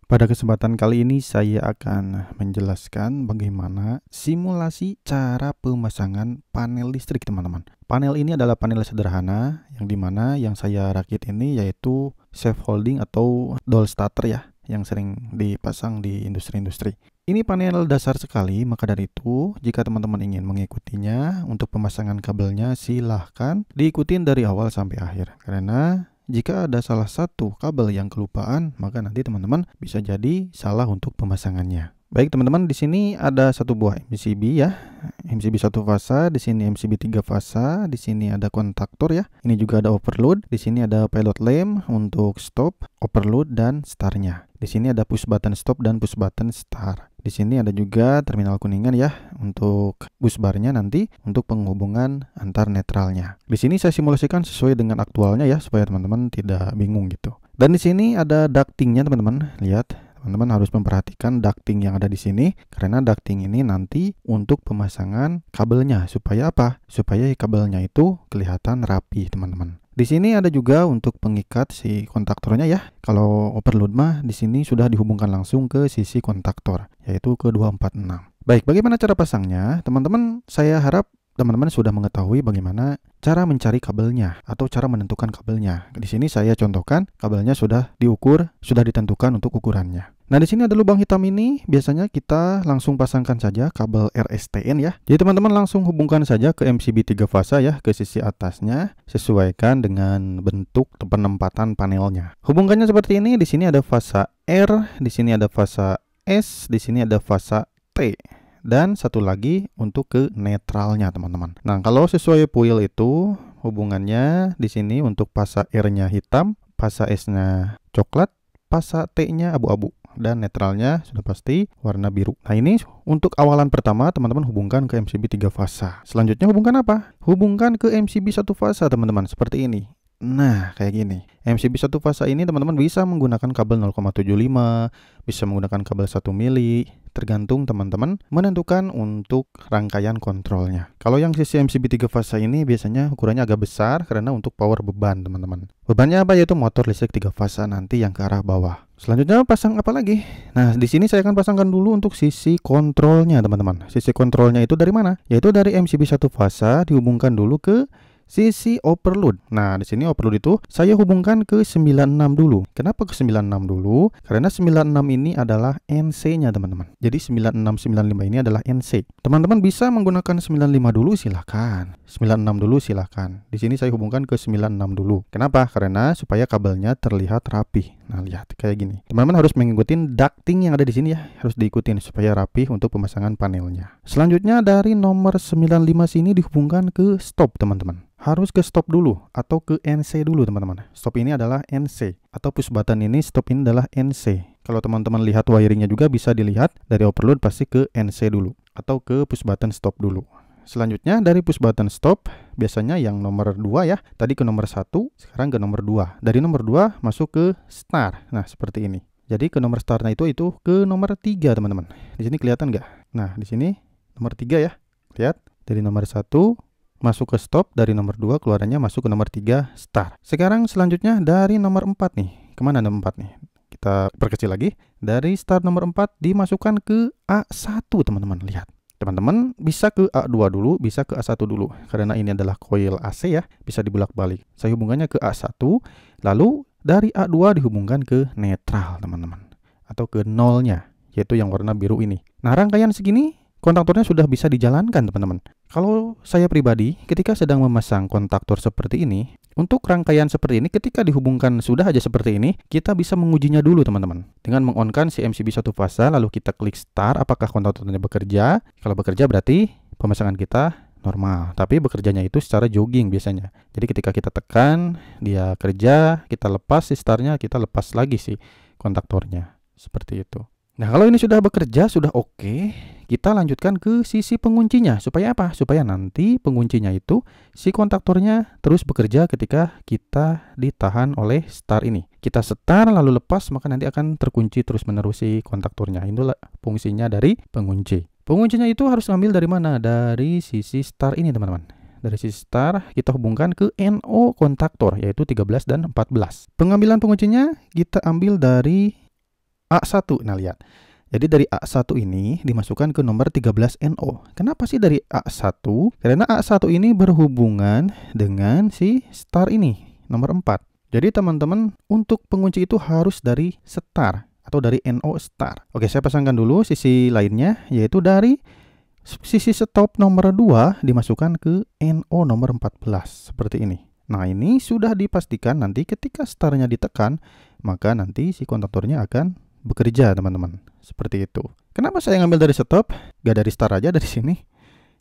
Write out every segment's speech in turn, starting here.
Pada kesempatan kali ini saya akan menjelaskan bagaimana simulasi cara pemasangan panel listrik, teman-teman. Panel ini adalah panel sederhana yang dimana yang saya rakit ini yaitu safe holding atau doll starter ya, yang sering dipasang di industri-industri. Ini panel dasar sekali, maka dari itu jika teman-teman ingin mengikutinya untuk pemasangan kabelnya silahkan diikutin dari awal sampai akhir, karena jika ada salah satu kabel yang kelupaan, maka nanti teman-teman bisa jadi salah untuk pemasangannya. Baik teman-teman, di sini ada satu buah MCB ya. MCB satu fasa, di sini MCB 3 fasa, di sini ada kontaktor ya. Ini juga ada overload, di sini ada pilot lamp untuk stop, overload dan startnya. Di sini ada push button stop dan push button start. Di sini ada juga terminal kuningan ya untuk bus barnya nanti untuk penghubungan antar netralnya. Di sini saya simulasikan sesuai dengan aktualnya ya supaya teman-teman tidak bingung gitu. Dan di sini ada ductingnya teman-teman. Lihat, teman-teman harus memperhatikan ducting yang ada di sini karena ducting ini nanti untuk pemasangan kabelnya supaya apa? Supaya kabelnya itu kelihatan rapi, teman-teman. Di sini ada juga untuk pengikat si kontaktornya ya. Kalau overload mah di sini sudah dihubungkan langsung ke sisi kontaktor, yaitu ke 246. Baik, bagaimana cara pasangnya? Teman-teman, saya harap teman-teman sudah mengetahui bagaimana cara mencari kabelnya atau cara menentukan kabelnya. Di sini saya contohkan kabelnya sudah diukur, sudah ditentukan untuk ukurannya. Nah, di sini ada lubang hitam ini, biasanya kita langsung pasangkan saja kabel RSTN ya. Jadi teman-teman langsung hubungkan saja ke MCB 3 fasa ya, ke sisi atasnya, sesuaikan dengan bentuk penempatan panelnya. Hubungkannya seperti ini, di sini ada fasa R, di sini ada fasa S, di sini ada fasa T. Dan satu lagi untuk ke netralnya, teman-teman. Nah, kalau sesuai puil itu hubungannya di sini untuk fasa R-nya hitam, fasa S-nya coklat, fasa T-nya abu-abu, dan netralnya sudah pasti warna biru. Nah, ini untuk awalan pertama teman-teman hubungkan ke MCB 3 fasa. Selanjutnya hubungkan apa? Hubungkan ke MCB 1 fasa, teman-teman, seperti ini. Nah, kayak gini. MCB 1 fasa ini teman-teman bisa menggunakan kabel 0,75, bisa menggunakan kabel 1 mili, tergantung teman-teman menentukan untuk rangkaian kontrolnya. Kalau yang sisi MCB 3 fasa ini biasanya ukurannya agak besar karena untuk power beban, teman-teman. Bebannya apa? Yaitu motor listrik 3 fasa nanti yang ke arah bawah. Selanjutnya pasang apa lagi? Nah, di sini saya akan pasangkan dulu untuk sisi kontrolnya, teman-teman. Sisi kontrolnya itu dari mana? Yaitu dari MCB 1 fasa dihubungkan dulu ke sisi overload. Nah, di sini overload itu saya hubungkan ke 96 dulu. Kenapa ke 96 dulu? Karena 96 ini adalah NC-nya, teman-teman. Jadi 9695 ini adalah NC. Teman-teman bisa menggunakan 95 dulu silahkan. 96 dulu silahkan. Di sini saya hubungkan ke 96 dulu. Kenapa? Karena supaya kabelnya terlihat rapi. Nah, lihat kayak gini. Teman-teman harus mengikuti ducting yang ada di sini ya. Harus diikutin supaya rapi untuk pemasangan panelnya. Selanjutnya dari nomor 95 sini dihubungkan ke stop, teman-teman. Harus ke stop dulu atau ke NC dulu, teman-teman. Stop ini adalah NC atau push button ini, stop ini adalah NC. Kalau teman-teman lihat wiringnya juga bisa dilihat dari overload pasti ke NC dulu atau ke push button stop dulu. Selanjutnya dari push button stop biasanya yang nomor 2 ya. Tadi ke nomor 1, sekarang ke nomor 2. Dari nomor 2 masuk ke start. Nah, seperti ini. Jadi ke nomor startnya itu ke nomor 3, teman-teman. Di sini kelihatan nggak? Nah, di sini nomor 3 ya. Lihat, dari nomor 1 masuk ke stop, dari nomor 2 keluarannya masuk ke nomor 3 start. Sekarang selanjutnya dari nomor 4 nih. Kemana nomor 4 nih? Kita perkecil lagi. Dari start nomor 4 dimasukkan ke A1, teman-teman. Lihat. Teman-teman bisa ke A2 dulu, bisa ke A1 dulu. Karena ini adalah coil AC ya, bisa dibulak-balik. Saya hubungannya ke A1, lalu dari A2 dihubungkan ke netral, teman-teman. Atau ke nolnya, yaitu yang warna biru ini. Nah, rangkaian segini kontaktornya sudah bisa dijalankan, teman-teman. Kalau saya pribadi, ketika sedang memasang kontaktor seperti ini, untuk rangkaian seperti ini, ketika dihubungkan sudah aja seperti ini, kita bisa mengujinya dulu, teman-teman. Dengan meng-on-kan si MCB 1 fasa, lalu kita klik start, apakah kontaktornya bekerja. Kalau bekerja berarti pemasangan kita normal, tapi bekerjanya itu secara jogging biasanya. Jadi ketika kita tekan, dia kerja, kita lepas si startnya, kita lepas lagi si kontaktornya. Seperti itu. Nah, kalau ini sudah bekerja, sudah oke, kita lanjutkan ke sisi penguncinya. Supaya apa? Supaya nanti penguncinya itu si kontaktornya terus bekerja ketika kita ditahan oleh start ini. Kita setar lalu lepas, maka nanti akan terkunci terus-menerus si kontaktornya. Itulah fungsinya dari pengunci. Penguncinya itu harus ngambil dari mana? Dari sisi start ini, teman-teman. Dari sisi start kita hubungkan ke NO kontaktor, yaitu 13 dan 14. Pengambilan penguncinya kita ambil dari A1. Nah, lihat. Jadi dari A1 ini dimasukkan ke nomor 13NO. Kenapa sih dari A1? Karena A1 ini berhubungan dengan si star ini, nomor 4. Jadi teman-teman, untuk pengunci itu harus dari star atau dari NO star. Oke, saya pasangkan dulu sisi lainnya, yaitu dari sisi stop nomor 2 dimasukkan ke NO nomor 14, seperti ini. Nah, ini sudah dipastikan nanti ketika startnya ditekan, maka nanti si kontaktornya akan bekerja, teman-teman. Seperti itu. Kenapa saya ngambil dari stop? Gak dari start aja dari sini.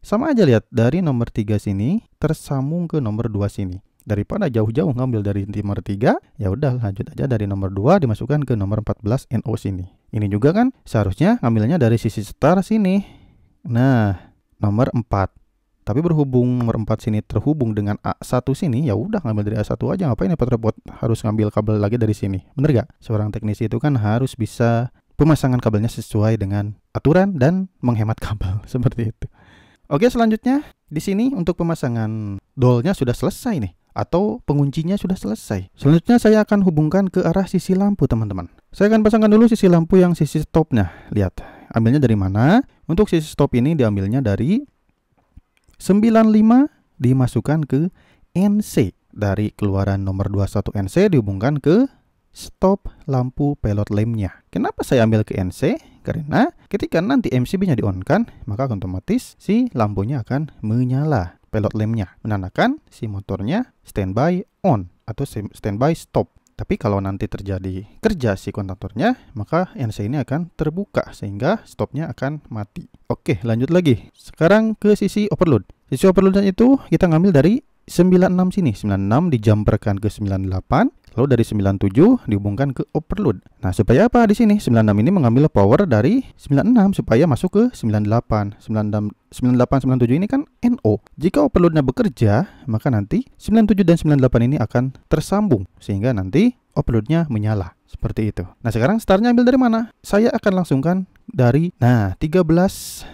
Sama aja, lihat, dari nomor 3 sini tersambung ke nomor 2 sini. Daripada jauh-jauh ngambil dari nomor 3, ya udah lanjut aja dari nomor 2 dimasukkan ke nomor 14 NO sini. Ini juga kan seharusnya ngambilnya dari sisi start sini. Nah, nomor 4. Tapi berhubung nomor 4 sini terhubung dengan A1 sini, ya udah ngambil dari A1 aja. Ngapain repot-repot harus ngambil kabel lagi dari sini? Bener gak? Seorang teknisi itu kan harus bisa pemasangan kabelnya sesuai dengan aturan dan menghemat kabel seperti itu. Oke, selanjutnya di sini untuk pemasangan dolnya sudah selesai nih, atau penguncinya sudah selesai. Selanjutnya saya akan hubungkan ke arah sisi lampu, teman-teman. Saya akan pasangkan dulu sisi lampu yang sisi stopnya. Lihat, ambilnya dari mana? Untuk sisi stop ini diambilnya dari 95 dimasukkan ke NC. Dari keluaran nomor 21 NC dihubungkan ke stop lampu pilot lampnya. Kenapa saya ambil ke NC? Karena ketika nanti MCB-nya di-on-kan, maka otomatis si lampunya akan menyala. Pilot lampnya menandakan si motornya standby on atau standby stop. Tapi kalau nanti terjadi kerja si kontaktornya, maka NC ini akan terbuka sehingga stopnya akan mati. Oke, lanjut lagi. Sekarang ke sisi overload. Sisi overloadnya itu kita ngambil dari 96 sini. 96 dijamperkan ke 98. Lalu dari 97 dihubungkan ke overload. Nah, supaya apa di sini? 96 ini mengambil power dari 96 supaya masuk ke 98. 98 97 ini kan NO. Jika overloadnya bekerja, maka nanti 97 dan 98 ini akan tersambung sehingga nanti overloadnya menyala. Seperti itu. Nah, sekarang startnya ambil dari mana? Saya akan langsungkan dari 13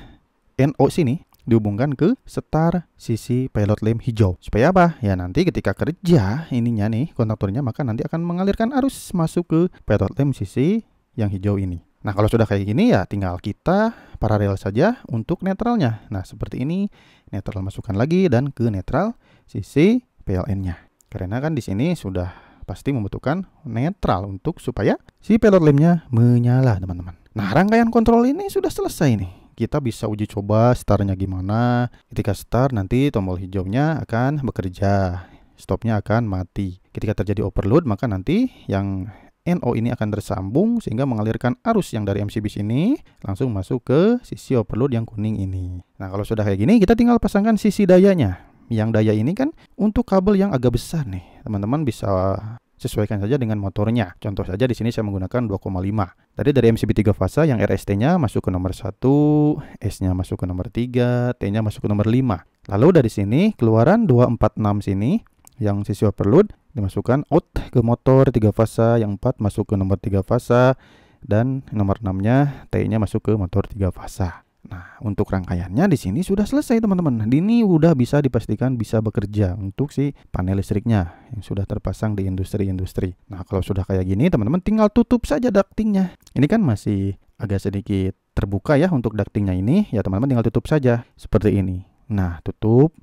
NO sini dihubungkan ke star sisi pilot lamp hijau. Supaya apa? Ya nanti ketika kerja ininya nih kontaktornya, maka nanti akan mengalirkan arus masuk ke pilot lamp sisi yang hijau ini. Nah, kalau sudah kayak gini ya tinggal kita paralel saja untuk netralnya. Nah, seperti ini, netral masukkan lagi dan ke netral sisi PLN-nya. Karena kan di sini sudah pasti membutuhkan netral untuk supaya si pilot lamp-nya menyala, teman-teman. Nah, rangkaian kontrol ini sudah selesai nih. Kita bisa uji coba startnya gimana. Ketika start nanti tombol hijaunya akan bekerja, stopnya akan mati. Ketika terjadi overload maka nanti yang NO ini akan tersambung sehingga mengalirkan arus yang dari MCB sini langsung masuk ke sisi overload yang kuning ini. Nah, kalau sudah kayak gini kita tinggal pasangkan sisi dayanya. Yang daya ini kan untuk kabel yang agak besar nih. Teman-teman bisa sesuaikan saja dengan motornya. Contoh saja di sini saya menggunakan 2,5. Tadi dari MCB 3 fasa yang RST-nya masuk ke nomor 1, S-nya masuk ke nomor 3, T-nya masuk ke nomor 5. Lalu dari sini keluaran 246 sini yang sisi overload dimasukkan out ke motor 3 fasa, yang 4 masuk ke nomor 3 fasa dan nomor 6-nya T-nya masuk ke motor 3 fasa. Nah, untuk rangkaiannya di sini sudah selesai, teman-teman. Ini udah bisa dipastikan bisa bekerja untuk si panel listriknya yang sudah terpasang di industri-industri. Nah, kalau sudah kayak gini, teman-teman tinggal tutup saja ductingnya. Ini kan masih agak sedikit terbuka ya untuk ductingnya ini. Ya, teman-teman tinggal tutup saja seperti ini. Nah, tutup.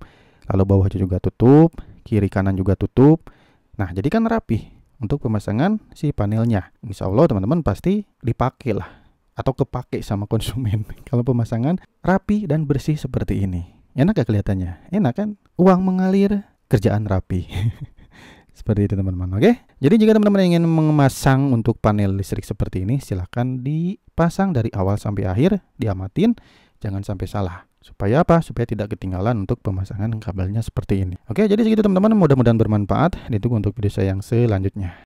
Lalu bawahnya juga tutup, kiri kanan juga tutup. Nah, jadi kan rapi untuk pemasangan si panelnya. Insya Allah teman-teman pasti dipakai lah atau kepake sama konsumen kalau pemasangan rapi dan bersih seperti ini. Enak gak kelihatannya? Enak kan? Uang mengalir, kerjaan rapi. Seperti itu, teman-teman. Oke? Jadi jika teman-teman ingin memasang untuk panel listrik seperti ini, silahkan dipasang dari awal sampai akhir, diamatin, jangan sampai salah. Supaya apa? Supaya tidak ketinggalan untuk pemasangan kabelnya seperti ini. Oke, jadi segitu teman-teman. Mudah-mudahan bermanfaat. Ditunggu untuk video saya yang selanjutnya.